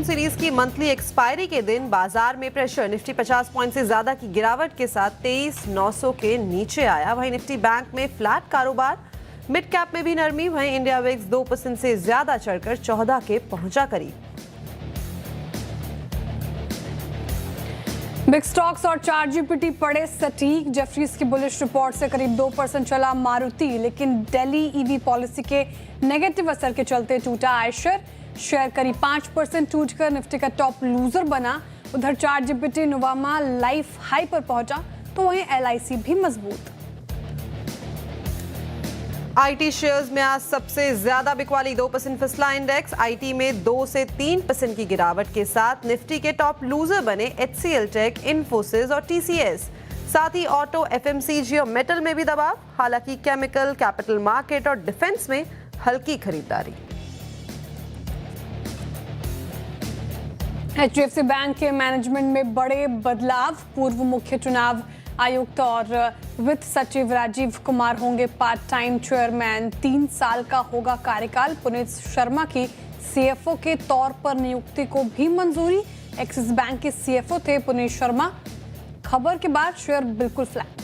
Series की monthly expiry के दिन बाजार में प्रेशर। निफ्टी 50 पॉइंट से ज्यादा की गिरावट के साथ 23,900 के नीचे आया। वहीं निफ्टी बैंक में फ्लैट कारोबार। मिड कैप में भी नरमी। वहीं इंडिया विक्स 2% से ज्यादा चढ़कर 14 के पहुंचा करीब। बिग स्टॉक्स और चार्ट जीपीटी पड़े सटीक। जेफरीज की बुलिश रिपोर्ट से करीब 2% चला मारुति, लेकिन दिल्ली ईवी पॉलिसी के नेगेटिव असर के चलते टूटा आयशर। शेयर करीब 5% टूटकर निफ्टी का टॉप लूजर बना। उधर chart GPT Nuvama life high पर पहुंचा, तो वहीं एलआईसी भी मजबूत। आईटी शेयर्स में आज सबसे ज्यादा बिकवाली। 2% फिसला इंडेक्स। आईटी में 2 से 3% की गिरावट के साथ निफ्टी के टॉप लूजर बने एचसीएल टेक, इन्फोसिस और टीसीएस। साथ ही ऑटो, एफएमसीजी और मेटल में भी दबाव। हालांकि केमिकल, कैपिटल मार्केट और डिफेंस में हल्की खरीदारी। एचडीएफसी बैंक के मैनेजमेंट में बड़े बदलाव। पूर्व मुख्य चुनाव आयुक्त और वित्त सचिव राजीव कुमार होंगे पार्ट टाइम चेयरमैन। 3 साल का होगा कार्यकाल। पुनीत शर्मा की सीएफओ के तौर पर नियुक्ति को भी मंजूरी। एक्सिस बैंक के सीएफओ थे पुनीत शर्मा। खबर के बाद शेयर बिल्कुल फ्लैट।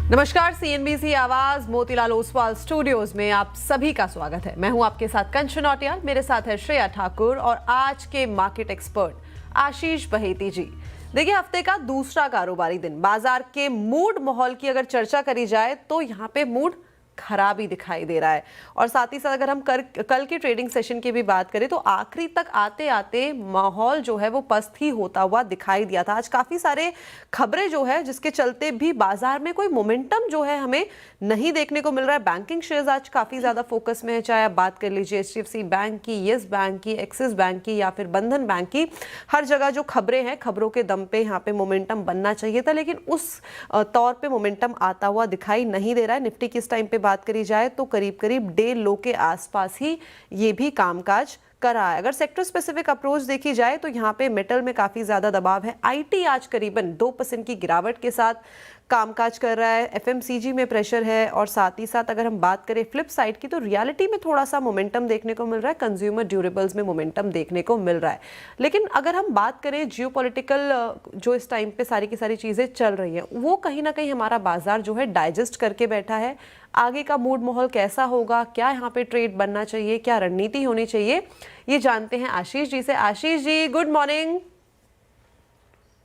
नमस्कार, सीएनबीसी आवाज मोतीलाल ओसवाल स्टूडियोज में आप सभी का स्वागत है। मैं हूं आपके साथ कंचन औटियाल, मेरे साथ है श्रेया ठाकुर और आज के मार्केट एक्सपर्ट आशीष बहेती जी। देखिए, हफ्ते का दूसरा कारोबारी दिन। बाजार के मूड माहौल की अगर चर्चा करी जाए तो यहाँ पे मूड खराब ही दिखाई दे रहा है। और साथ ही साथ अगर हम कल के ट्रेडिंग सेशन की भी बात करें तो आखिरी तक आते आते माहौल जो है वो पस्त ही होता हुआ दिखाई दिया था। आज काफी सारे खबरें जो है जिसके चलते भी बाजार में कोई मोमेंटम जो है हमें नहीं देखने को मिल रहा है। बैंकिंग शेयर्स आज काफी ज्यादा फोकस में है, चाहे आप बात कर लीजिए एचडीएफसी बैंक की, येस बैंक की, एक्सिस बैंक की या फिर बंधन बैंक की। हर जगह जो खबरें हैं, खबरों के दम पे यहाँ पे मोमेंटम बनना चाहिए था, लेकिन उस तौर पे मोमेंटम आता हुआ दिखाई नहीं दे रहा है। निफ्टी किस टाइम पे बात करी जाए तो करीब करीब डे लो के आसपास ही ये भी कामकाज कर रहा है। अगर सेक्टर स्पेसिफिक अप्रोच देखी जाए तो यहाँ पे मेटल में काफी ज्यादा दबाव है। आईटी आज करीबन 2% की गिरावट के साथ कामकाज कर रहा है। एफएमसीजी में प्रेशर है और साथ ही साथ अगर हम बात करें फ्लिप साइड की तो रियलिटी में थोड़ा सा मोमेंटम देखने को मिल रहा है। कंज्यूमर ड्यूरेबल्स में मोमेंटम देखने को मिल रहा है। लेकिन अगर हम बात करें जियोपॉलिटिकल जो इस टाइम पे सारी की सारी चीजें चल रही हैं, वो कहीं ना कहीं हमारा बाजार जो है डाइजेस्ट करके बैठा है। आगे का मूड माहौल कैसा होगा, क्या यहाँ पे ट्रेड बनना चाहिए, क्या रणनीति होनी चाहिए, ये जानते हैं आशीष जी से। Ashish ji, good morning.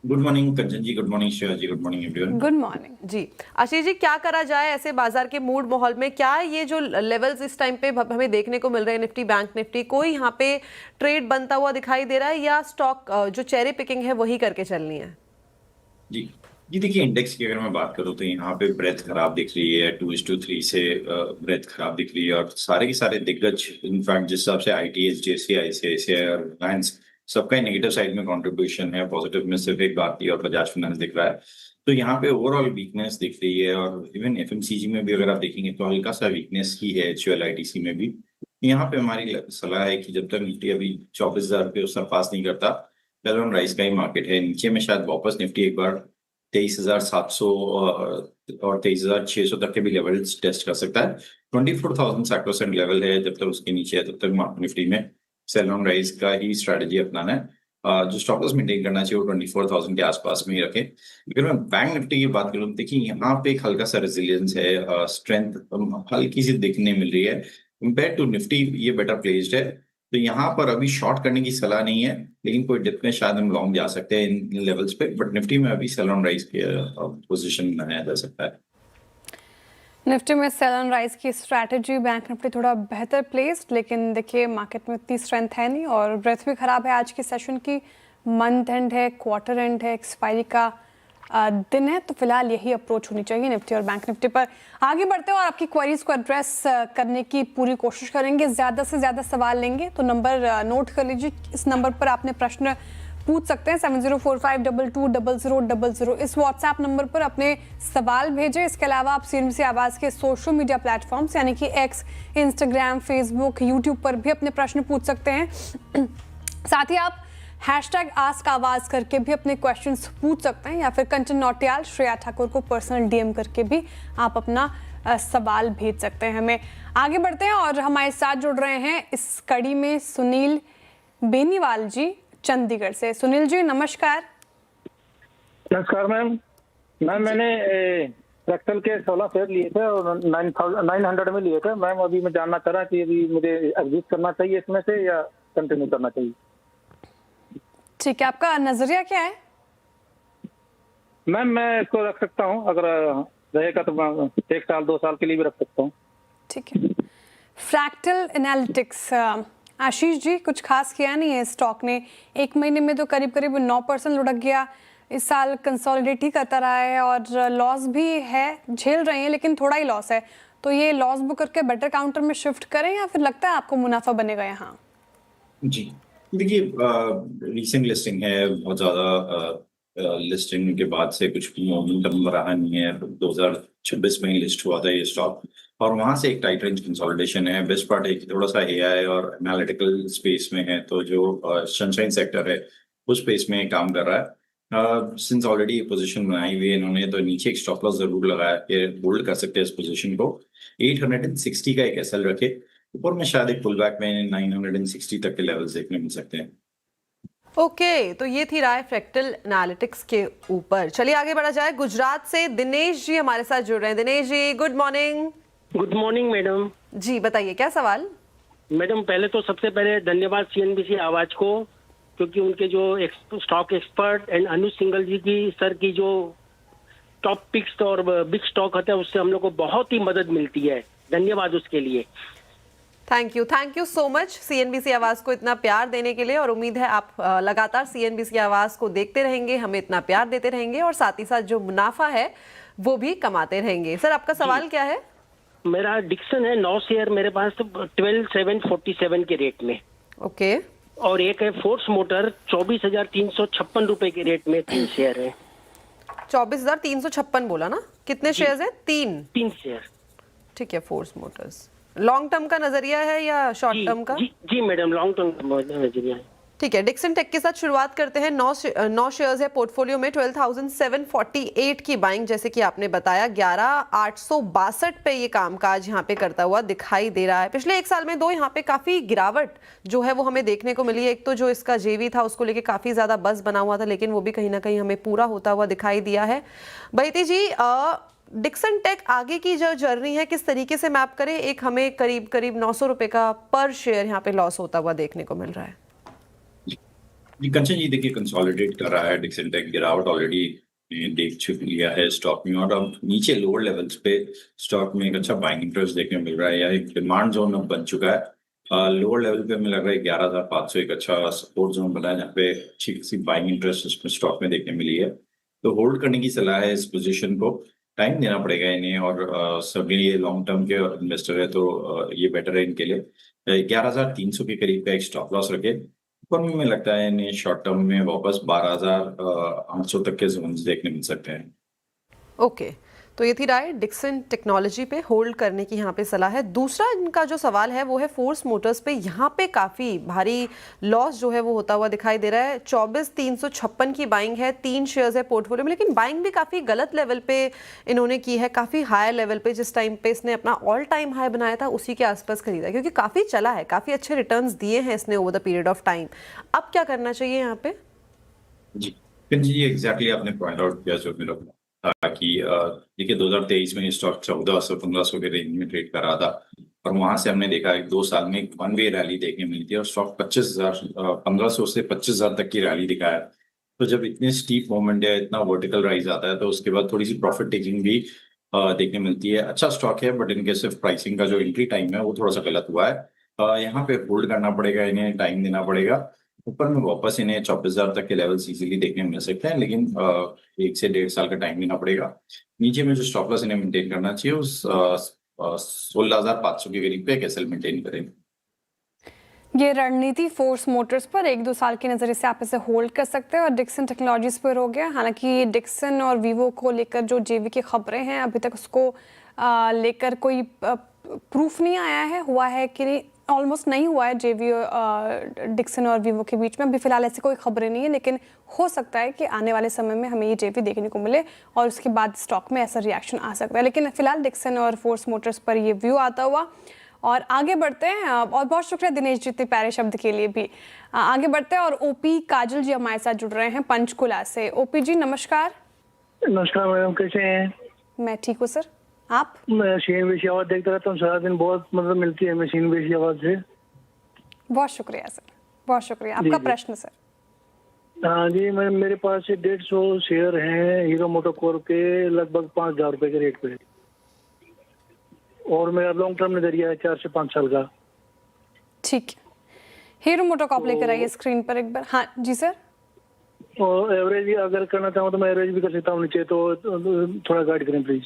Good morning Kanchan ji, good morning Shreya ji, good morning everyone. Good morning जी। आशीष जी, क्या करा जाए ऐसे बाजार के मूड माहौल में? क्या ये जो लेवल्स इस टाइम पे हमें देखने को मिल रहे हैं, निफ्टी बैंक निफ्टी, कोई यहाँ पे ट्रेड बनता हुआ दिखाई दे रहा है या स्टॉक जो चेरी पिकिंग है वही करके चलनी है? जी जी, देखिए इंडेक्स की अगर मैं बात करूँ तो यहाँ पे ब्रेथ खराब दिख रही है। 2:3 से ब्रेथ खराब दिख रही है और सारे के सारे दिग्गज, इनफैक्ट जिस हिसाब से आईटी, एचडीएफसी, आईसीआईसीआई और रिलायंस, सबका नेगेटिव साइड में कंट्रीब्यूशन है। पॉजिटिव में सिर्फ एक भारती और बजाज फाइनेंस दिख रहा है। तो यहाँ पे ओवरऑल वीकनेस दिख रही है और इवन एफएमसीजी में भी अगर आप देखेंगे तो हल्का सा वीकनेस ही है। एचयूएल आईटीसी में भी यहाँ पे हमारी सलाह है कि जब तक निफ्टी अभी 24,000 रुपये उसका पास नहीं करता, सेल ऑन राइज का ही मार्केट है। नीचे में शायद वापस निफ्टी एक बार 23,700 और 23,600 तक के भी लेवल्स टेस्ट कर सकता है। 24,000 सैक्रोसेंट लेवल है। जब तक उसके नीचे है तब तक निफ्टी में सेल ऑन राइज का ही स्ट्रेटजी अपनाना है। जो स्टॉप लॉस मेंटेन करना चाहिए वो 24,000 के आसपास में ही रखें। अगर मैं बैंक निफ्टी की बात करूँ, देखिए यहाँ पे एक हल्का सा रेजिलियंस है, स्ट्रेंथ हल्की सी दिखने मिल रही है। कंपेयर टू निफ्टी ये बेटर प्लेस्ड है। तो यहाँ पर अभी शॉर्ट करने की सलाह नहीं है, लेकिन कोई डिप में शायद हम लॉन्ग जा सकते हैं इन लेवल्स पे। बट निफ्टी में अभी सेल ऑन राइज के पोजीशन बनाया जा सकता है। निफ्टी में सेल ऑन राइज की स्ट्रैटेजी, बैंक निफ्टी थोड़ा बेहतर प्लेस्ड, लेकिन देखिए मार्केट में इतनी स्ट्रेंथ है नहीं और ब्रेथ भी खराब है आज के सेशन की। मंथ एंड है, क्वार्टर एंड है, एक्सपायरी का दिन है, तो फिलहाल यही अप्रोच होनी चाहिए निफ्टी और बैंक निफ्टी पर। आगे बढ़ते हैं और आपकी क्वेरीज को एड्रेस करने की पूरी कोशिश करेंगे। ज़्यादा से ज़्यादा सवाल लेंगे तो नंबर नोट कर लीजिए। इस नंबर पर आपने प्रश्न पूछ सकते हैं 7045220000। इस व्हाट्सएप नंबर पर अपने सवाल भेजें। इसके अलावा आप सीएनबीसी आवाज़ के सोशल मीडिया प्लेटफॉर्म्स यानी कि एक्स, इंस्टाग्राम, फेसबुक, यूट्यूब पर भी अपने प्रश्न पूछ सकते हैं। साथ ही आप #आस्क आवाज़ करके भी अपने क्वेश्चंस पूछ सकते हैं, या फिर कंचन नौटियाल, श्रेया ठाकुर को पर्सनल डीएम करके भी आप अपना सवाल भेज सकते हैं हमें। आगे बढ़ते हैं और हमारे साथ जुड़ रहे हैं इस कड़ी में सुनील बेनीवाल जी चंडीगढ़ से। सुनील जी नमस्कार। नमस्कार मैम। मैंने फ्रैक्टल के 16 शेयर लिए थे और 900 में लिए थे मैम। अभी मैं जानना चाह रहा कि अभी मुझे एग्जिट करना चाहिए इसमें से या कंटिन्यू करना चाहिए। ठीक है, आपका नजरिया क्या है? मैम मैं इसको रख सकता हूँ, अगर रहेगा तो मैं 1 साल 2 साल के लिए भी रख सकता हूँ। ठीक है। फ्रैक्टल एनालिटिक्स, आशीष जी कुछ खास किया नहीं है स्टॉक ने। 1 महीने में तो करीब करीब 9% लुढ़क गया। इस साल कंसोलिडेट ही करता रहा है और लॉस भी है, झेल रहे हैं लेकिन थोड़ा ही लॉस है। तो ये लॉस बुक करके बेटर काउंटर में शिफ्ट करें या फिर लगता है आपको मुनाफा बनेगा यहाँ? जी देखिए, रीसेंट लिस्टिंग है, बहुत ज्यादा लिस्टिंग के बाद से कुछ मोमेंटम रहा नहीं है। 2026 में ही लिस्ट हुआ था ये स्टॉक और वहां से एक टाइट रेंज कंसोलिडेशन है। बेस्ट पार्ट है कि थोड़ा सा एआई और एनालिटिकल स्पेस में है, तो जो सनशाइन सेक्टर है उस स्पेस में काम कर रहा है। सिंस ऑलरेडी पोजीशन बनाई हुई है इन्होंने, तो नीचे एक स्टॉप लॉस जरूर लगाया कि होल्ड कर सकते हैं इस पोजीशन को। 860 का एक एसएल रखे, ऊपर में शायद एक पुल बैक में 960 तक के लेवल्स देखने मिल सकते हैं। ओके, तो ये थी राय फ्रैक्टल एनालिटिक्स के ऊपर। चलिए आगे बढ़ा जाए। गुजरात से दिनेश जी हमारे साथ जुड़ रहे हैं। Dinesh ji good morning. Good morning madam. जी बताइए क्या सवाल? मैडम पहले तो सबसे पहले धन्यवाद सीएनबीसी आवाज को, क्योंकि उनके जो स्टॉक एक्सपर्ट एंड अनुज सिंघल जी की सर की जो टॉप पिक्स और बिग स्टॉक होता है उससे हम लोग को बहुत ही मदद मिलती है। धन्यवाद उसके लिए। Thank you so much CNBC आवाज को इतना प्यार देने के लिए, और उम्मीद है आप लगातार सीएनबीसी आवाज को देखते रहेंगे, हमें इतना प्यार देते रहेंगे और साथ ही साथ जो मुनाफा है वो भी कमाते रहेंगे। सर आपका सवाल क्या है? मेरा डिक्सन है 9 शेयर मेरे पास, तो 12,747 के रेट में। ओके। और एक है फोर्स मोटर 24,356 रुपए के रेट में 3 शेयर है। 24,356 बोला ना? कितने शेयर्स हैं? 3 शेयर। ठीक है। फोर्स मोटर्स लॉन्ग टर्म का नजरिया है या शॉर्ट टर्म का? जी मैडम, लॉन्ग टर्म नजरिया है। ठीक है। डिक्सन टेक के साथ शुरुआत करते हैं। 9 शेयर्स है पोर्टफोलियो में। 12,748 की बाइंग, जैसे कि आपने बताया। 11,862 पे ये कामकाज यहाँ पे करता हुआ दिखाई दे रहा है। पिछले 1 साल में यहाँ पे काफी गिरावट जो है वो हमें देखने को मिली है। एक तो जो इसका जेवी था उसको लेके काफी ज्यादा बज़ बना हुआ था, लेकिन वो भी कहीं ना कहीं हमें पूरा होता हुआ दिखाई दिया है। बहिती जी, डिक्सन टेक आगे की जो जर्नी है किस तरीके से मैप करें? एक हमें करीब करीब 900 रुपए का पर शेयर यहाँ पे लॉस होता हुआ देखने को मिल रहा है। जी कंचन जी देखिए, कंसोलिडेट कर रहा है डिक्सन टेक। गिरावट ऑलरेडी देख चुक लिया है स्टॉक में, और अब नीचे लोअर लेवल्स पे स्टॉक में एक अच्छा बाइंग इंटरेस्ट देखने को मिल रहा है, या एक डिमांड जोन अब बन चुका है। लोअर लेवल पे हमें लग रहा है 11,500 एक अच्छा सपोर्ट जोन बना है, जहाँ पे अच्छी खासी बाइंग इंटरेस्ट स्टॉक में देखने मिली है। तो होल्ड करने की सलाह है इस पोजीशन को। टाइम देना पड़ेगा इन्हें, और सभी ये लॉन्ग टर्म के इन्वेस्टर है तो ये बेटर है इनके लिए। 11,300 के करीब का एक स्टॉप लॉस रखे। ऊपर में हमें लगता है इन्हें शॉर्ट टर्म में वापस 12,800 तक के जोन देखने मिल सकते हैं। ओके, तो ये थी राय डिक्सन टेक्नोलॉजी पे होल्ड करने की यहाँ पे सलाह है। दूसरा इनका जो सवाल है वो है फोर्स मोटर्स पे। यहाँ पे काफ़ी भारी लॉस जो है वो होता हुआ दिखाई दे रहा है। 24,356 की बाइंग है। 3 शेयर्स है पोर्टफोलियो में, लेकिन बाइंग भी काफ़ी गलत लेवल पे इन्होंने की है। काफ़ी हाई लेवल पे, जिस टाइम पे इसने अपना ऑल टाइम हाई बनाया था उसी के आसपास खरीदा है, क्योंकि काफ़ी चला है, काफ़ी अच्छे रिटर्न्स दिए हैं इसने over the period of time. अब क्या करना चाहिए यहाँ पे? जी एग्जैक्टली आपने पॉइंट आउट किया जो मेरा था कि देखिए 2023 में स्टॉक 1400-1500 के रेंज में ट्रेड कर रहा था, और वहां से हमने देखा 2 साल में एक वन वे रैली देखने मिली थी, और स्टॉक 1500 से 25,000 तक की रैली दिखाया। तो जब इतने स्टीप मूवमेंट या इतना वर्टिकल राइज आता है तो उसके बाद थोड़ी सी प्रॉफिट टेकिंग भी देखने मिलती है। अच्छा स्टॉक है, बट इनके सिर्फ प्राइसिंग का जो एंट्री टाइम है वो थोड़ा सा गलत हुआ है। यहाँ पे होल्ड करना पड़ेगा, इन्हें टाइम देना पड़ेगा। ऊपर में वापस इन्हें 24,000 तक के लेवल्स इजीली देखने मिल सकते हैं, लेकिन 1 से 1.5 साल का टाइम देना पड़ेगा। नीचे में जो स्टॉप लॉस इन्हें मेंटेन करना चाहिए उस 16,500 के करीब पे कैसे मेंटेन करें। ये रणनीति फोर्स मोटर्स पर 1-2 साल के नज़रिए से आप इसे होल्ड कर सकते हैं, और डिक्सन टेक्नोलॉजीज पर हो गया। हालांकि डिक्सन और वीवो को लेकर जो जेवी की खबरें हैं अभी तक उसको लेकर कोई प्रूफ नहीं आया है, हुआ है कि नहीं ऑलमोस्ट नहीं हुआ है जेवी डिक्सन और वीवो के बीच में। अभी फिलहाल ऐसी कोई खबरें नहीं है, लेकिन हो सकता है कि आने वाले समय में हमें ये जेवी देखने को मिले और उसके बाद स्टॉक में ऐसा रिएक्शन आ सकता है। लेकिन फिलहाल डिक्सन और फोर्स मोटर्स पर ये व्यू आता हुआ। और आगे बढ़ते हैं, और बहुत शुक्रिया दिनेश जी इतने प्यारे शब्द के लिए भी। आगे बढ़ते हैं और ओपी काजल जी हमारे साथ जुड़ रहे हैं पंचकुला से। ओपी जी नमस्कार। नमस्कार मैडम, कैसे हैं? मैं ठीक हूँ सर, आप? मैं सीएनबीसी आवाज देखता रहता हूँ सारा दिन, बहुत मदद मिलती है हमें सीएनबीसी आवाज से। बहुत शुक्रिया सर, बहुत शुक्रिया। आपका प्रश्न सर? हाँ जी, मेरे पास 150 शेयर हैं हीरो मोटोकॉर्प के, लगभग 5,000 रुपए के रेट पे, और मेरा लॉन्ग टर्म नजरिया है 4 से 5 साल का। ठीक है, हीरो मोटोकॉर्प लेकर आइए स्क्रीन पर एक बार। हाँ जी सर। और एवरेज अगर करना चाहूँ तो मैं एवरेज भी कर सकता हूँ नीचे, तो थोड़ा गाइड करें प्लीज।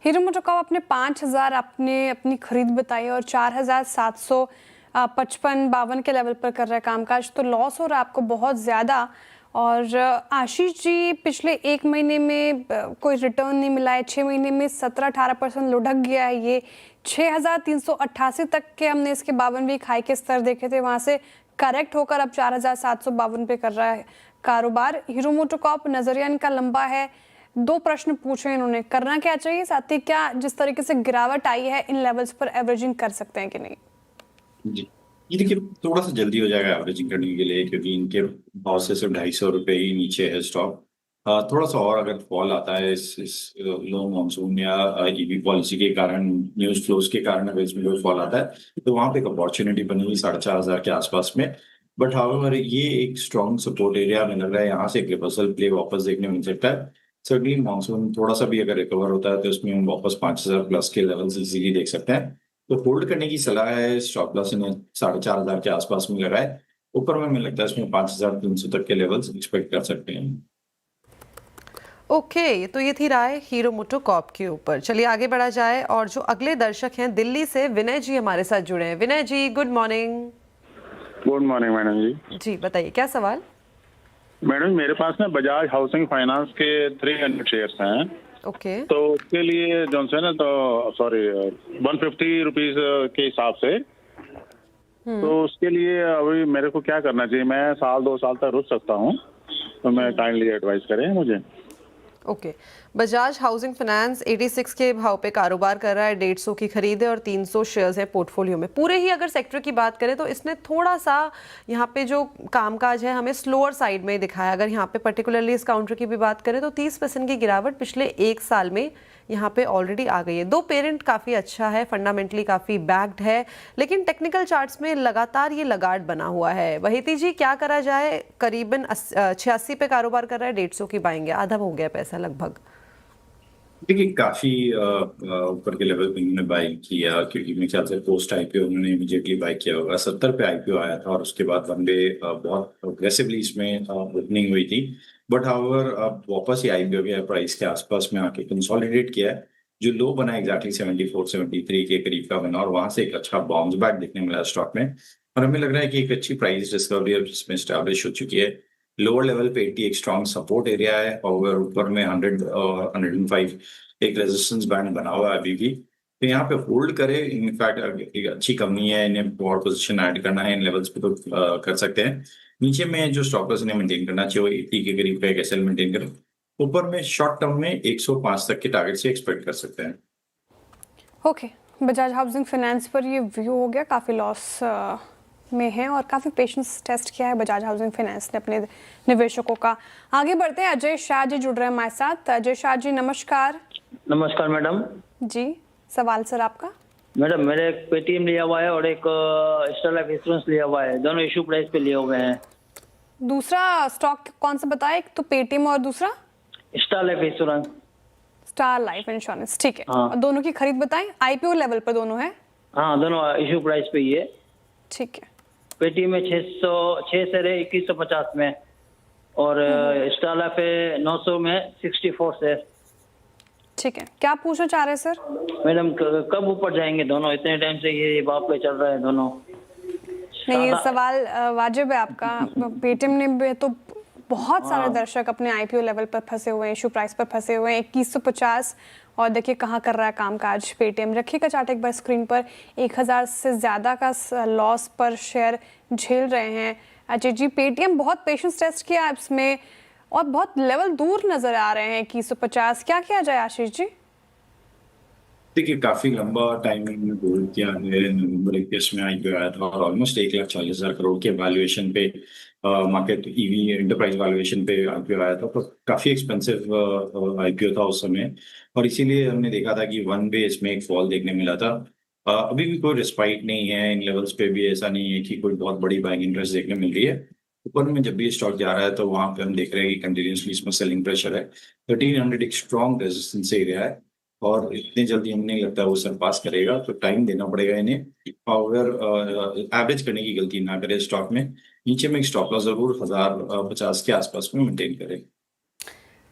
हीरो मोटोकॉर्प अपने 5,000 आपने अपनी खरीद बताई और 4,755-52 के लेवल पर कर रहा है कामकाज, तो लॉस हो रहा है आपको बहुत ज़्यादा। और आशीष जी पिछले एक महीने में कोई रिटर्न नहीं मिला है, 6 महीने में 17-18% लुढ़क गया है ये। 6,388 तक के हमने इसके 52 वीक हाई के स्तर देखे थे, वहाँ से करेक्ट होकर अब 4,752 पे कर रहा है कारोबार। हीरो मोटोकॉर्प नजरिया इनका लंबा है। 2 प्रश्न पूछे इन्होंने, करना क्या चाहिए, साथ ही क्या जिस तरीके से गिरावट आई है इन लेवल्स पर एवरेजिंग कर सकते हैं कि नहीं? जी, ये देखिए थोड़ा सा जल्दी हो जाएगा एवरेजिंग करने के लिए, क्योंकि इनके भाव से सिर्फ 250 रुपये ही नीचे है स्टॉक। थोड़ा सा और अगर फॉल आता है इस लो मानसून या ईवी पॉलिसी के कारण, न्यूज फ्लोज के कारण, अगर इसमें कोई फॉल आता है तो वहाँ पे एक अपॉर्चुनिटी बनेगी 4,500 के आसपास में। बट हाउएवर ये एक स्ट्रॉन्ग सपोर्ट एरिया में लग रहा है, यहाँ से एक रिवर्सल प्ले वापस देखने मिल सकता है। सर्टनली मानसून थोड़ा सा भी अगर रिकवर होता है तो इसमें हम वापस 5,000 प्लस के लेवल्स इजीली देख सकते हैं। तो होल्ड करने की सलाह है। स्टॉप लॉस इन्हें 4,500 के आसपास में लगा है। ऊपर में मुझे लगता है इसमें 5,300 तक के लेवल्स एक्सपेक्ट कर सकते हैं। ओके, तो ये थी राय हीरो मोटोकॉर्प के ऊपर। चलिए आगे बढ़ा जाए और जो अगले दर्शक हैं दिल्ली से विनय जी हमारे साथ जुड़े हैं। Vinay ji good morning. Good morning madam जी। जी बताइए क्या सवाल? मैडम मेरे पास ना बजाज हाउसिंग फाइनेंस के 300 शेयर्स हैं। ओके। तो उसके लिए जो है ना, तो सॉरी 150 रुपीज के हिसाब से, तो उसके लिए अभी मेरे को क्या करना चाहिए? मैं 1-2 साल तक रुक सकता हूँ, तो मैं काइंडली एडवाइस करें मुझे। ओके, बजाज हाउसिंग फाइनेंस 86 के भाव पे कारोबार कर रहा है, 150 की खरीद है और 300 शेयर्स है पोर्टफोलियो में। पूरे ही अगर सेक्टर की बात करें तो इसने थोड़ा सा यहाँ पे जो कामकाज है हमें स्लोअर साइड में दिखाया। अगर यहाँ पे पर्टिकुलरली इस काउंटर की भी बात करें तो 30% की गिरावट पिछले 1 साल में यहाँ पे ऑलरेडी आ गई है। 2 पेरेंट काफ़ी अच्छा है, फंडामेंटली काफ़ी बैक्ड है, लेकिन टेक्निकल चार्ट्स में लगातार ये लगाड़ बना हुआ है। वहीती जी क्या करा जाए? करीबन 86 पे कारोबार कर रहा है, 150 की बाएंगे, आधा हो गया पैसा लगभग। देखिए काफी ऊपर के लेवल पे उन्होंने बाई किया, क्योंकि मेरे ख्याल से पोस्ट आईपीओ उन्होंने इमीडिएटली बाई किया होगा। 70 पे आईपीओ आया था और उसके बाद वन डे बहुत अग्रेसिवली इसमें ओपनिंग हुई थी। बट हाउएवर अब वापस ही आईपीओ के प्राइस के आसपास में आके कंसोलिडेट किया है। जो लो बना एग्जैक्टली 74-73 के करीब का बना, और वहां से एक अच्छा बाउंस बैक देखने मिला स्टॉक में। और हमें लग रहा है कि एक अच्छी प्राइस डिस्कवरी अब इसमें स्टैब्लिश हो चुकी है। लोअर लेवल पे 80 एक स्ट्रॉन्ग सपोर्ट एरिया है, और ऊपर में 100 और 105 एक रेजिस्टेंस बैंड बना हुआ है अभी भी। तो यहाँ पे होल्ड करे। इनफैक्ट एक अच्छी कंपनी है, इन्हें और पोजीशन ऐड करना है इन लेवल्स पे तो कर सकते हैं। नीचे में जो स्टॉक लॉस इन्हें मेंटेन करना चाहिए वो 80 के करीब का एक एसएल मेंटेन करें। ऊपर में शॉर्ट टर्म में 105 तक के टारगेट से एक्सपेक्ट कर सकते हैं। ओके, बजाज हाउसिंग फाइनेंस पर ये व्यू हो गया, काफ़ी लॉस में है और काफ़ी पेशेंस टेस्ट किया है बजाज हाउसिंग फाइनेंस ने अपने निवेशकों का। आगे बढ़ते हैं, अजय शाह जी जुड़ रहे हैं हमारे साथ। अजय शाह जी नमस्कार। नमस्कार मैडम जी सवाल सर आपका? मैडम मैंने एक पेटीएम लिया हुआ है और एक स्टार लाइफ इंश्योरेंस लिया हुआ है, दोनों इशू प्राइस पे लिए हुए हैं। दूसरा स्टॉक कौन सा बताया? एक तो पेटीएम और दूसरा star life insurance. Star life insurance, ठीक है। हाँ। और दोनों की खरीद बताएं, आईपीओ लेवल पर दोनों है? हाँ दोनों इशू प्राइस पे ही है। ठीक है। पेटीएम में 6 शेयर है 2150 में, और स्टार लाइफ है 900 में 64 शेयर। ठीक है, क्या पूछना चाह रहे हैं सर? मैडम कब ऊपर जाएंगे दोनों? इतने टाइम से ये बाप पे चल रहा है दोनों। नहीं, ये सवाल वाजिब है आपका। पेटीएम ने भी तो बहुत सारे दर्शक अपने आईपीओ लेवल पर फंसे हुए हैं, इशू प्राइस पर फंसे हुए हैं 2150। और देखिए कहाँ कर रहा है कामकाज पेटीएम। रखिएगा चार्ट एक बार स्क्रीन पर। 1000 से ज़्यादा का लॉस पर शेयर झेल रहे हैं अजय जी। पेटीएम बहुत पेशेंस टेस्ट किया इसमें और बहुत लेवल दूर नजर आ रहे हैं 2150। क्या किया जाए आशीष जी? देखिए काफी लंबा टाइमिंग में होल्ड किया है। नवंबर 21 में आईपीओ आया था और ऑलमोस्ट 1,40,000 करोड़ के वैल्यूएशन पे मार्केट ईवी एंटरप्राइज वैल्यूएशन पे आईपीओ आया था। तो काफी एक्सपेंसिव आईपीओ था उस समय और इसीलिए हमने देखा था कि वन वे इसमें एक फॉल देखने मिला था। अभी भी कोई रिस्पाइट नहीं है इन लेवल्स पे भी। ऐसा नहीं है कि कोई बहुत बड़ी बाइंग इंटरेस्ट देखने मिल रही है। ऊपर में जब भी स्टॉक जा रहा है तो वहां पे हम देख रहे हैं कि कंटिन्यूसली इसमें सेलिंग प्रेशर है। 1300 एक स्ट्रॉन्ग रेजिस्टेंस एरिया है और इतनी जल्दी हमें नहीं लगता वो सरपास करेगा। तो टाइम देना पड़ेगा इन्हें। अगर एवरेज करने की गलती ना करे स्टॉक में, नीचे में एक स्टॉप लॉस जरूर 1050 के आसपास में मेंटेन करें।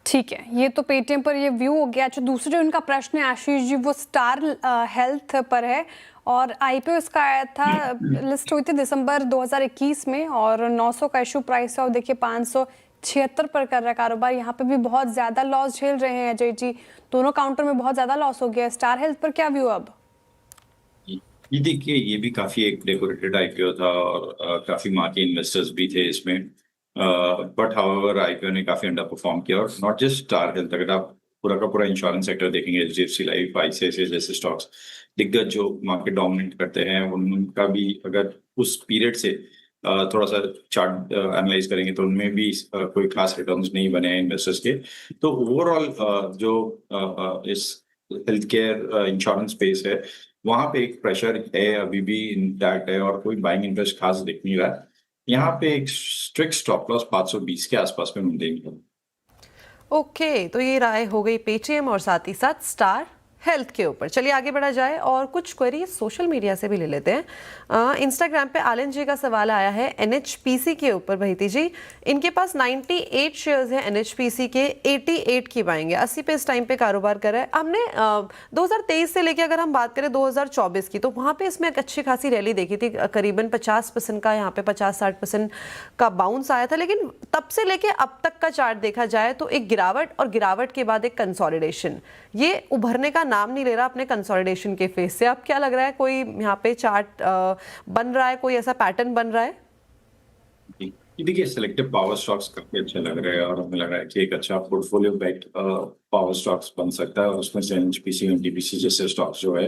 ठीक है, ये तो पेटीएम पर ये व्यू हो गया। अच्छा, दूसरा जो इनका प्रश्न है आशीष जी वो स्टार हेल्थ पर है और आईपीओ इसका आया था, लिस्ट हुई थी दिसंबर 2021 में और 900 का इशू प्राइस है और देखिए 576 पर कर रहा है कारोबार। यहाँ पे भी बहुत ज्यादा लॉस झेल रहे हैं अजय जी, दोनों काउंटर में बहुत ज्यादा लॉस हो गया है। स्टार हेल्थ पर क्या व्यू अब? ये देखिए ये भी काफी एक डेकोरेटेड आईपीओ था और काफी मार्केट इन्वेस्टर्स भी थे इसमें। बट हाउएवर आईपीओ ने काफी अंडर परफॉर्म किया और नॉट जस्ट स्टार हेल्थ, अगर आप पूरा का पूरा इंश्योरेंस सेक्टर देखेंगे, एचडीएफसी लाइफ, आईसीआईसीआई जैसे स्टॉक्स दिग्गज जो मार्केट डोमिनेट करते हैं, उनका भी अगर उस पीरियड से थोड़ा सा चार्ट एनालाइज करेंगे तो उनमें भी कोई खास रिटर्न्स नहीं बने हैं इन्वेस्टर्स के। तो ओवरऑल जो इस हेल्थ केयर इंश्योरेंस स्पेस है वहां पे एक प्रेशर है, अभी भी इंटैक्ट है और कोई बाइंग इंटरेस्ट खास दिख नहीं रहा है। यहाँ पे एक स्ट्रिक्ट स्टॉप लॉस 520 के आसपास में मेंटेन करें। ओके, तो ये राय हो गई पेटीएम और साथ ही साथ स्टार हेल्थ के ऊपर। चलिए आगे बढ़ा जाए और कुछ क्वेरी सोशल मीडिया से भी ले लेते हैं। इंस्टाग्राम पे आलन जी का सवाल आया है एनएचपीसी के ऊपर। भैती जी, इनके पास 98 शेयर्स हैं एनएचपीसी के, 88 की बाइंग है, 80 पे इस टाइम पे कारोबार कर रहा है। हमने 2023 से लेके अगर हम बात करें 2024 की, तो वहाँ पे इसमें एक अच्छी खासी रैली देखी थी, करीबन 50% का, यहाँ पे 50-60% का बाउंस आया था। लेकिन तब से लेके अब तक का चार्ट देखा जाए तो एक गिरावट और गिरावट के बाद एक कंसोलिडेशन, ये उभरने का नाम नहीं ले रहा अपने कंसोलिडेशन के फेस से। अब क्या लग रहा है, कोई यहाँ पे चार्ट बन रहा है, कोई ऐसा पैटर्न बन रहा है? ये देखिए सिलेक्टिव पावर स्टॉक्स काफी अच्छे लग रहे हैं और हमें लग रहा है कि एक अच्छा पोर्टफोलियो बैक्ड पावर स्टॉक्स बन सकता है और उसमें से एनएचपीसी, एनटीपीसी जैसे स्टॉक्स जो है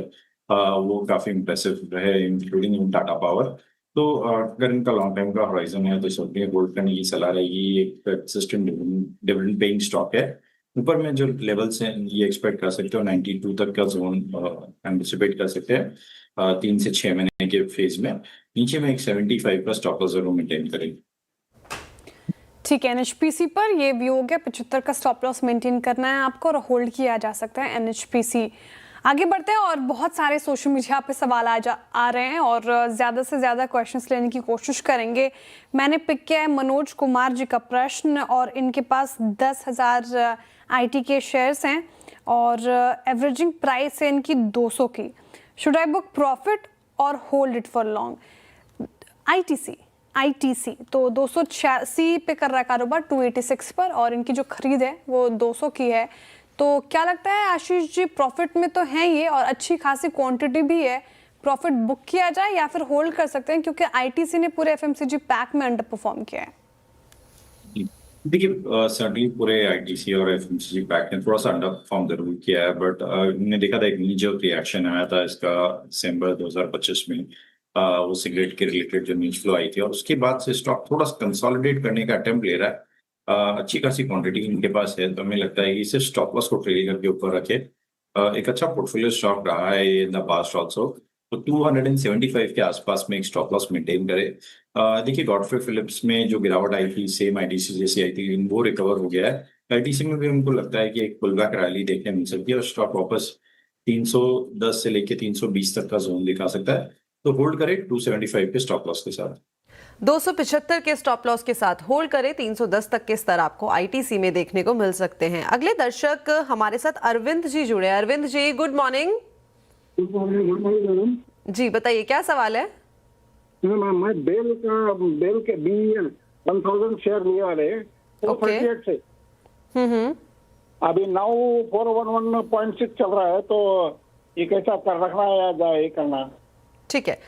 वो काफी इंप्रेसिव रहे, इंक्लूडिंग टाटा पावर। तो अगर इनका लॉन्ग टाइम का हॉराइजन है तो इस वक्त होल्ड करने की सलाह रहेगी। एक कंसिस्टेंट डिविडेंड पेइंग स्टॉक है। ऊपर में जो लेवल्स हैं ये एक्सपेक्ट कर सकते हो, 92 तक का जोन एंटिसिपेट कर सकते हैं 3 से 6 महीने के फेज में। नीचे में एक 75 का स्टॉप लॉस जरूर मेंटेन करेंगे। ठीक है, एनएचपीसी पर ये व्यू हो गया। 75 का स्टॉप लॉस मेंटेन करना है आपको और होल्ड किया जा सकता है एनएचपीसी। आगे बढ़ते हैं और बहुत सारे सोशल मीडिया पे सवाल आ रहे हैं और ज़्यादा से ज़्यादा क्वेश्चंस लेने की कोशिश करेंगे। मैंने पिक किया है मनोज कुमार जी का प्रश्न और इनके पास 10,000 आईटी के शेयर्स हैं और एवरेजिंग प्राइस है इनकी 200 की। शुड आई बुक प्रॉफिट और hold it for long? ITC तो 286 पे कर रहा है कारोबार 286 पर और इनकी जो खरीद है वो 200 की है। तो क्या लगता है आशीष जी, प्रॉफिट में तो है ये और अच्छी खासी क्वांटिटी भी है, प्रॉफिट बुक किया जाए या फिर होल्ड कर सकते हैं, क्योंकि आईटीसी ने पूरे एफएमसीजी पैक में अंडर परफॉर्म किया है? देखिए सर्टनली पूरे आईटीसी और एफएमसीजी पैक ने थोड़ा सा अंडर परफॉर्म जरूर किया है, बट हमने देखा था एक नीजर रिएक्शन आया था इसका दिसंबर 2025 में। वो सिगरेट के रिलेटेड जो न्यूज फ्लो आई थी और उसके बाद से स्टॉक थोड़ा सा कंसोलिडेट करने का अटेम्प्ट ले रहा है। अच्छी खासी क्वांटिटी इनके पास है तो हमें लगता है कि इसे स्टॉप लॉस को ट्रेल करके ऊपर रखे। एक अच्छा पोर्टफोलियो स्टॉक रहा है इन द पास्ट ऑल्सो। तो 275 के आसपास में एक स्टॉप लॉस मेंटेन करे। देखिए गॉडफ्रे फिलिप्स में जो गिरावट आई थी सेम आईटीसी जैसी आई थी, वो रिकवर हो गया है। आईटीसी में भी हमको लगता है कि एक पुल बैक रैली देखने मिल सकती है और स्टॉक वापस 310 से लेके 320 तक का जोन दिखा सकता है। तो होल्ड करें 275 के स्टॉप लॉस के साथ। 275 के स्टॉप लॉस के साथ होल्ड करें। 310 तक के स्तर आपको आईटीसी में देखने को मिल सकते हैं। अगले दर्शक हमारे साथ अरविंद जी जुड़े हैं। Arvind ji good morning. Good morning madam. जी बताइए क्या सवाल है? मैं बेल के 1000 शेयर लिए वाले 438 से हम्म। अभी नाउ 411.6 चल रहा है, तो ये कैसा कर रखना है या ये करना है? ठीक है,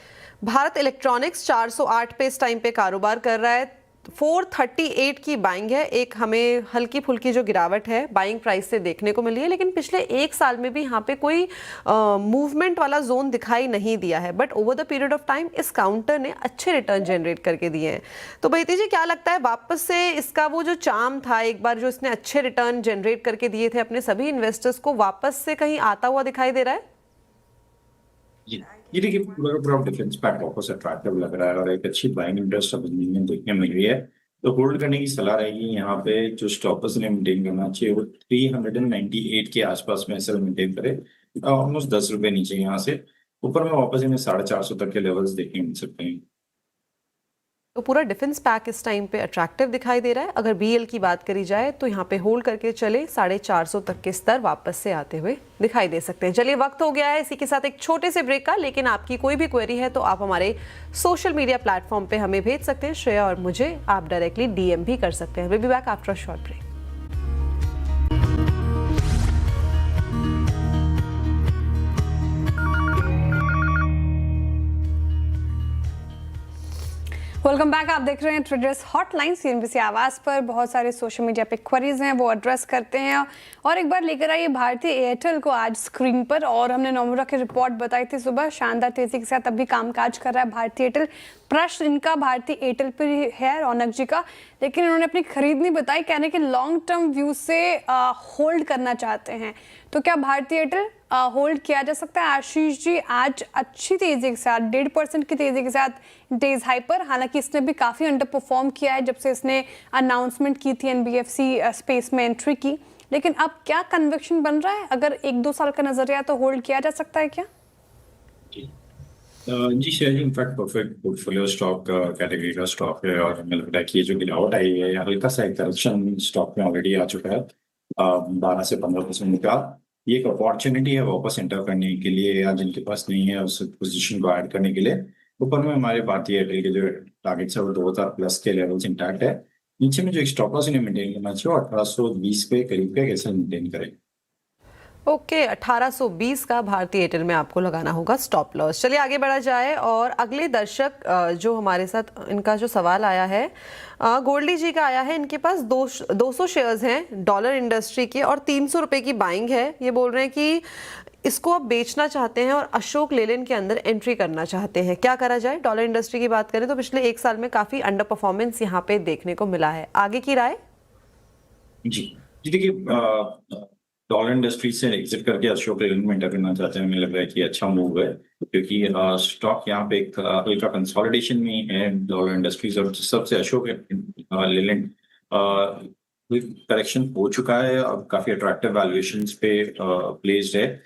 भारत इलेक्ट्रॉनिक्स 408 पे इस टाइम पे कारोबार कर रहा है। 438 की बाइंग है। एक हमें हल्की फुल्की जो गिरावट है बाइंग प्राइस से देखने को मिली है, लेकिन पिछले एक साल में भी यहाँ पे कोई मूवमेंट वाला जोन दिखाई नहीं दिया है। But over the period of time इस काउंटर ने अच्छे रिटर्न जनरेट करके दिए हैं। तो बहती जी, क्या लगता है वापस से इसका वो जो चार्म था, एक बार जो इसने अच्छे रिटर्न जनरेट करके दिए थे अपने सभी इन्वेस्टर्स को, वापस से कहीं आता हुआ दिखाई दे रहा है? ये देखिए, पूरा डिफेंस पैक वापस अट्रैक्टिव लग रहा है और एक अच्छी बाइंग इंटरेस्ट अब में देखने मिल रही है। तो होल्ड करने की सलाह रहेगी। यहाँ पे जो स्टॉपर्स ने मेंटेन करना चाहिए वो 398 के आसपास में ऐसा मेंटेन करे, ऑलमोस्ट 10 रुपए नीचे यहाँ से ऊपर में वापस इन्हें 450 तक के लेवल्स देखने मिल सकते हैं। तो पूरा डिफेंस पैक इस टाइम पे अट्रैक्टिव दिखाई दे रहा है। अगर बीएल की बात करी जाए तो यहाँ पे होल्ड करके चले 450 तक के स्तर वापस से आते हुए दिखाई दे सकते हैं। चलिए, वक्त हो गया है इसी के साथ एक छोटे से ब्रेक का, लेकिन आपकी कोई भी क्वेरी है तो आप हमारे सोशल मीडिया प्लेटफॉर्म पे हमें भेज सकते हैं। श्रेया और मुझे आप डायरेक्टली डीएम भी कर सकते हैं। Will be back after a short break. Welcome back. आप देख रहे हैं ट्रेडर्स हॉटलाइन सीएनबीसी आवाज पर। बहुत सारे सोशल मीडिया पे क्वेरीज हैं, वो एड्रेस करते हैं। और एक बार लेकर आइए भारतीय एयरटेल को आज स्क्रीन पर। और हमने नोमुरा की रिपोर्ट बताई थी सुबह, शानदार तेजी के साथ अभी कामकाज कर रहा है भारतीय एयरटेल। प्रश्न इनका भारतीय एयरटेल पर है, रौनक जी का, लेकिन इन्होंने अपनी खरीद नहीं बताई, कहने के लॉन्ग टर्म व्यू से होल्ड करना चाहते हैं। तो क्या भारतीय एयरटेल होल्ड किया जा सकता है? आशीष जी, आज अच्छी तेजी के साथ 1.5% की तेजी के साथ डेज हाई पर, हालांकि इसने भी काफ़ी अंडर परफॉर्म किया है जब से इसने अनाउंसमेंट की थी एनबीएफसी स्पेस में एंट्री की। लेकिन अब क्या कन्विक्शन बन रहा है? अगर 1-2 साल का नजरिया तो होल्ड किया जा सकता है क्या? जी share in fact perfect portfolio stock category का स्टॉक है और हमें लगता है कि ये जो गिरावट आई है हल्का सा एक करेक्शन स्टॉक में ऑलरेडी आ चुका है 12 से 15% का। ये एक अपॉर्चुनिटी है वापस एंटर करने के लिए, या जिनके पास नहीं है उस पोजीशन को ऐड करने के लिए। ऊपर में हमारे भारतीय एयरटेल के जो टारगेट्स है वो 2000 प्लस के लेवल्स इंटैक्ट है। नीचे में जो एक स्टॉप लॉस इन्हें मेंटेन करना चाहिए 1820 पे करीब पे कैसे मेंटेन करें। ओके, 1820 का भारतीय एयरटेल में आपको लगाना होगा स्टॉप लॉस। चलिए आगे बढ़ा जाए। और अगले दर्शक जो हमारे साथ, इनका जो सवाल आया है गोल्डी जी का आया है। इनके पास 200 शेयर्स हैं डॉलर इंडस्ट्री के और 300 रुपए की बाइंग है। ये बोल रहे हैं कि इसको आप बेचना चाहते हैं और अशोक लेलैंड के अंदर एंट्री करना चाहते हैं। क्या करा जाए? डॉलर इंडस्ट्री की बात करें तो पिछले एक साल में काफी अंडर परफॉर्मेंस यहाँ पे देखने को मिला है। आगे की राय? जी देखिए, डॉलर इंडस्ट्री से एग्जिट करके अशोक लेलैंड में एंटर करना चाहते हैं। हमें लग रहा है कि अच्छा मूव है, क्योंकि स्टॉक यहाँ पे एक हल्का कंसोलिडेशन में है डॉलर इंडस्ट्रीज और सबसे अशोक लेलैंड करेक्शन हो चुका है। अब काफी अट्रैक्टिव वैल्यूएशंस पे प्लेस्ड है।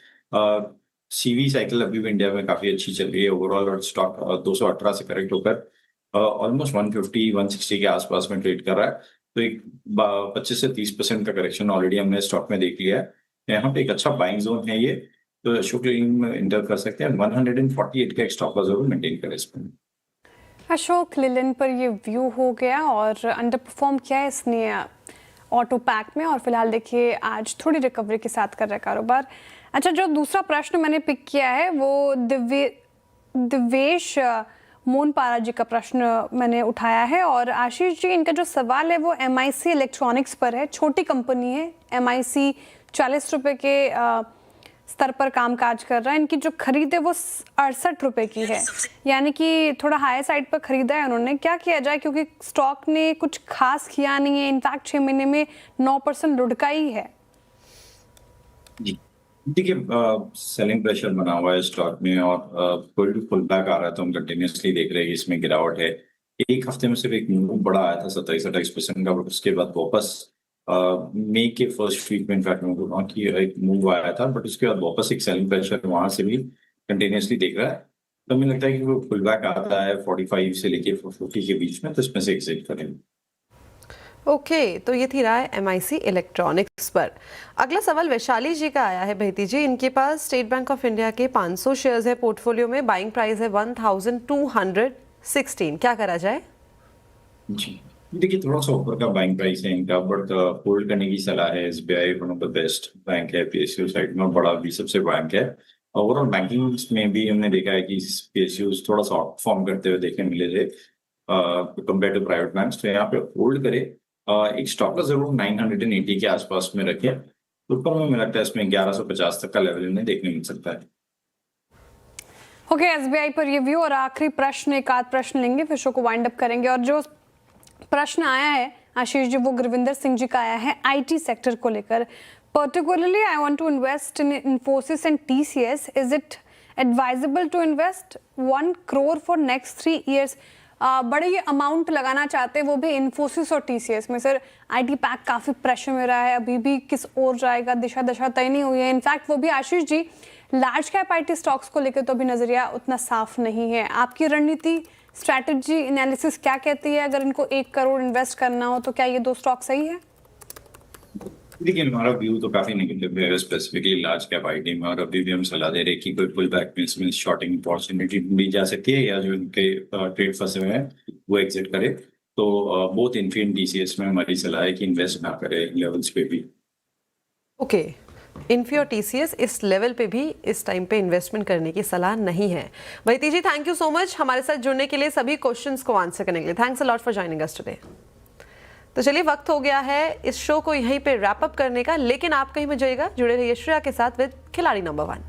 सीवी साइकिल अभी भी इंडिया में काफी अच्छी चल रही है ओवरऑल, और स्टॉक 218 से करेक्ट होकर ऑलमोस्ट 150-160 के आसपास में ट्रेड कर रहा है। तो एक 25 से 30% का करेक्शन ऑलरेडी हमने स्टॉक में देख लिया है। यहाँ पे एक अच्छा बाइंग जोन है ये, तो अशोक लेलैंड में इंटर कर सकते हैं। 148 का एक स्टॉप लॉस जरूर मेंटेन करें इसमें। अशोक लेलैंड पर ये व्यू हो गया और अंडर परफॉर्म किया है इसने ऑटो पैक में, और फिलहाल देखिए आज थोड़ी रिकवरी के साथ कर रहा है कारोबार। अच्छा, जो दूसरा प्रश्न मैंने पिक किया है वो दिवेश मोनपारा जी का प्रश्न मैंने उठाया है। और आशीष जी, इनका जो सवाल है वो एमआईसी इलेक्ट्रॉनिक्स पर है। छोटी कंपनी है, एमआईसी 40 रुपए के स्तर पर कामकाज कर रहा है। इनकी जो खरीद है वो 68 रुपए की है, यानी कि थोड़ा हाई साइड पर खरीदा है उन्होंने। क्या किया जाए, क्योंकि स्टॉक ने कुछ खास किया नहीं है, इनफैक्ट 6 महीने में 9% लुढ़का ही है। जी देखिए, सेलिंग प्रेशर बना हुआ है स्टॉक में और कोई पुल बैक आ रहा है, तो हम कंटिन्यूसली देख रहे हैं कि इसमें गिरावट है। एक हफ्ते में सिर्फ एक मूव बड़ा आया था 27-28% का, बट उसके बाद वापस मई के फर्स्ट वीक में इनफैक्ट कि एक मूव आया था, बट उसके बाद वापस एक सेलिंग प्रेशर वहां से भी कंटिन्यूसली देख रहा है। तो हमें लगता है कि वो पुल बैक आता है 45 से लेके 40 के बीच में, तो इसमें से एग्जिट करेंगे। ओके, तो ये थी राय एमआईसी इलेक्ट्रॉनिक्स पर। अगला सवाल वैशाली जी का आया है। बहती जी, इनके पास स्टेट बैंक ऑफ इंडिया के 500 शेयर्स है पोर्टफोलियो में, बाइंग प्राइस है 1216। क्या करा जाए? जी देखिए थोड़ा सा ऊपर का बाइंग प्राइस है इनका, बट होल्ड करने की सलाह है। SBI one of the best bank है, पीएसयू साइड में बड़ा भी सबसे बैंक है। ओवरऑल बैंकिंग में भी हमने देखा है कि पीएसयू थोड़ा सा आउट परफॉर्म करते हुए देखने मिले थे कंपेयर टू प्राइवेट बैंक्स। तो यहाँ पे होल्ड करे, एक स्टॉप का जरूर 980 के आसपास में रखे। ऊपर में मुझे लगता है इसमें 1150 तक का लेवल इन्हें देखने मिल सकता है। ओके, एसबीआई पर रिव्यू और आखिरी प्रश्न, एक आध प्रश्न लेंगे फिर शो को वाइंड अप करेंगे। और जो प्रश्न आया है आशीष जी, वो गुरविंदर सिंह जी का आया है आईटी सेक्टर को लेकर। Particularly I want to invest in Infosys and TCS, is it advisable to invest 1 crore for next 3 years? बड़े ये अमाउंट लगाना चाहते हैं वो भी इन्फोसिस और टीसीएस में। सर आईटी पैक काफ़ी प्रेशर में रहा है, अभी भी किस ओर जाएगा दिशा दशा तय नहीं हुई है। इनफैक्ट वो भी Ashish ji large cap IT stocks को लेकर तो अभी नजरिया उतना साफ नहीं है। आपकी रणनीति, स्ट्रैटेजी, एनालिसिस क्या कहती है? अगर इनको 1 करोड़ इन्वेस्ट करना हो तो क्या ये 2 स्टॉक सही है? देखिए हमारा व्यू तो काफी नेगेटिव है स्पेसिफिकली लार्ज कैप आईटी में, और अभी भी हम सलाह दे रहे हैं कि कोई पुल बैक में इसमें शॉर्टिंग अपॉर्चुनिटी ढूंढी जा सकती है, या जो इनके ट्रेड फंसे हुए हैं वो एग्जिट करे। तो बोथ इन्फी एंड टीसीएस में हमारी सलाह है कि इन्वेस्ट ना करें लेवल्स पे भी। ओके, इन्फी और टीसीएस इस लेवल पे भी इस टाइम पे इन्वेस्टमेंट करने की सलाह नहीं है। वैती जी थैंक यू सो मच हमारे साथ जुड़ने के लिए, सभी क्वेश्चंस को आंसर करने के लिए। Thanks a lot for joining us today. तो चलिए वक्त हो गया है इस शो को यहीं पे रैप अप करने का, लेकिन आप कहीं मत जाइएगा, जुड़े रहिए श्रेया के साथ विद खिलाड़ी नंबर 1।